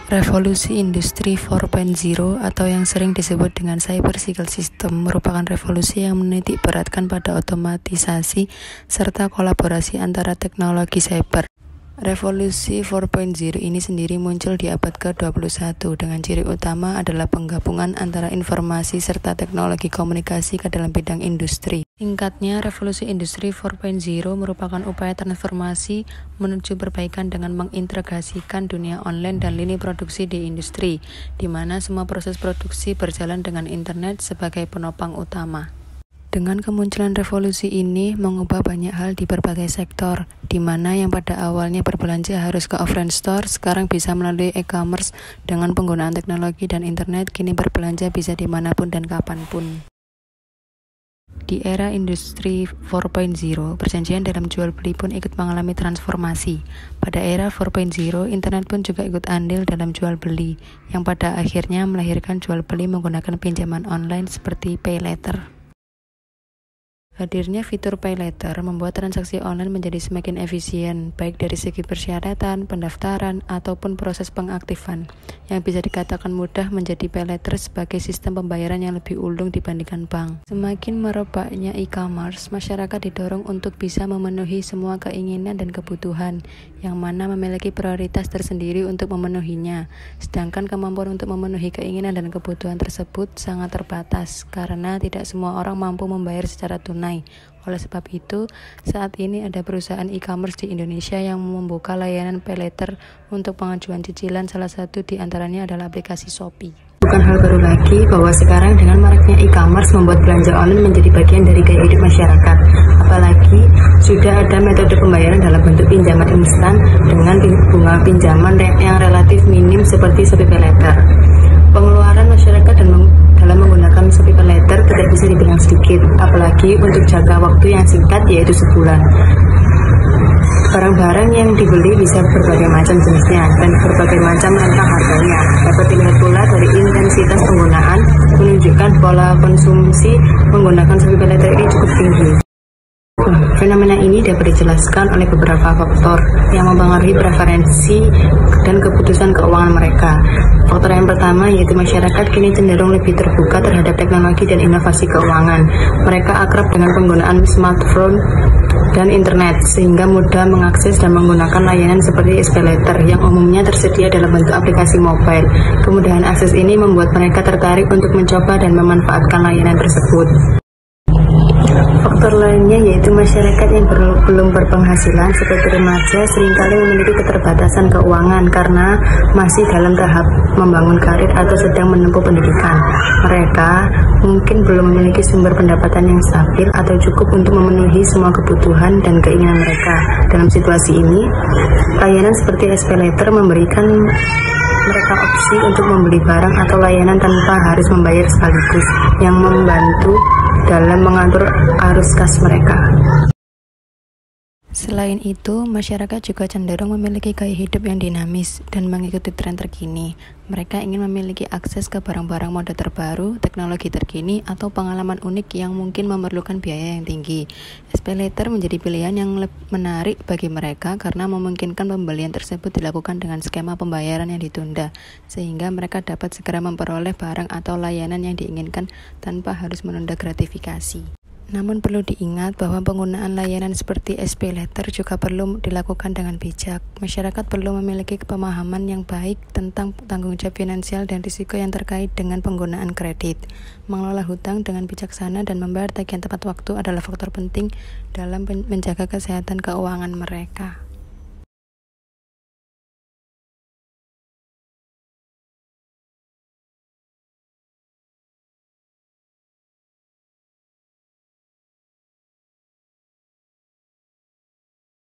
Revolusi Industri 4.0 atau yang sering disebut dengan Cyber Physical System merupakan revolusi yang menitik beratkan pada otomatisasi serta kolaborasi antara teknologi cyber. Revolusi 4.0 ini sendiri muncul di abad ke-21 dengan ciri utama adalah penggabungan antara informasi serta teknologi komunikasi ke dalam bidang industri. Singkatnya, revolusi industri 4.0 merupakan upaya transformasi menuju perbaikan dengan mengintegrasikan dunia online dan lini produksi di industri, di mana semua proses produksi berjalan dengan internet sebagai penopang utama. Dengan kemunculan revolusi ini mengubah banyak hal di berbagai sektor, di mana yang pada awalnya berbelanja harus ke offline store, sekarang bisa melalui e-commerce. Dengan penggunaan teknologi dan internet, kini berbelanja bisa dimanapun dan kapanpun. Di era industri 4.0, perjanjian dalam jual beli pun ikut mengalami transformasi. Pada era 4.0, internet pun juga ikut andil dalam jual beli, yang pada akhirnya melahirkan jual beli menggunakan pinjaman online seperti pay later. Hadirnya fitur pay later membuat transaksi online menjadi semakin efisien, baik dari segi persyaratan, pendaftaran, ataupun proses pengaktifan, yang bisa dikatakan mudah menjadi pay later sebagai sistem pembayaran yang lebih ulung dibandingkan bank. Semakin merebaknya e-commerce, masyarakat didorong untuk bisa memenuhi semua keinginan dan kebutuhan, yang mana memiliki prioritas tersendiri untuk memenuhinya, sedangkan kemampuan untuk memenuhi keinginan dan kebutuhan tersebut sangat terbatas, karena tidak semua orang mampu membayar secara tunai. Oleh sebab itu, saat ini ada perusahaan e-commerce di Indonesia yang membuka layanan pay later untuk pengajuan cicilan, salah satu di antaranya adalah aplikasi Shopee. Bukan hal baru lagi bahwa sekarang dengan maraknya e-commerce membuat belanja online menjadi bagian dari gaya hidup masyarakat. Apalagi sudah ada metode pembayaran dalam bentuk pinjaman instan dengan bunga pinjaman yang relatif minim seperti Shopee Pay Later. Pengeluaran masyarakat dalam menggunakan Shopee Pay Later tidak bisa dibilang sedikit, apalagi untuk jangka waktu yang singkat yaitu sebulan. Barang-barang yang dibeli bisa berbagai macam jenisnya dan berbagai macam rentang harganya. Dapat dilihat pula dari intensitas penggunaan menunjukkan pola konsumsi menggunakan Shopee Pay Later ini cukup tinggi. Fenomena ini dapat dijelaskan oleh beberapa faktor yang mempengaruhi preferensi dan keputusan keuangan mereka. Faktor yang pertama yaitu masyarakat kini cenderung lebih terbuka terhadap teknologi dan inovasi keuangan. Mereka akrab dengan penggunaan smartphone dan internet sehingga mudah mengakses dan menggunakan layanan seperti pay later yang umumnya tersedia dalam bentuk aplikasi mobile. Kemudahan akses ini membuat mereka tertarik untuk mencoba dan memanfaatkan layanan tersebut. Faktor lainnya yaitu masyarakat yang belum berpenghasilan seperti remaja seringkali memiliki keterbatasan keuangan karena masih dalam tahap membangun karir atau sedang menempuh pendidikan. Mereka mungkin belum memiliki sumber pendapatan yang stabil atau cukup untuk memenuhi semua kebutuhan dan keinginan mereka. Dalam situasi ini, layanan seperti pay later memberikan mereka opsi untuk membeli barang atau layanan tanpa harus membayar sekaligus, yang membantu dalam mengatur arus kas mereka. Selain itu, masyarakat juga cenderung memiliki gaya hidup yang dinamis dan mengikuti tren terkini. Mereka ingin memiliki akses ke barang-barang mode terbaru, teknologi terkini, atau pengalaman unik yang mungkin memerlukan biaya yang tinggi. Pay later menjadi pilihan yang menarik bagi mereka karena memungkinkan pembelian tersebut dilakukan dengan skema pembayaran yang ditunda, sehingga mereka dapat segera memperoleh barang atau layanan yang diinginkan tanpa harus menunda gratifikasi. Namun perlu diingat bahwa penggunaan layanan seperti pay later juga perlu dilakukan dengan bijak. Masyarakat perlu memiliki pemahaman yang baik tentang tanggung jawab finansial dan risiko yang terkait dengan penggunaan kredit. Mengelola hutang dengan bijaksana dan membayar tagihan tepat waktu adalah faktor penting dalam menjaga kesehatan keuangan mereka.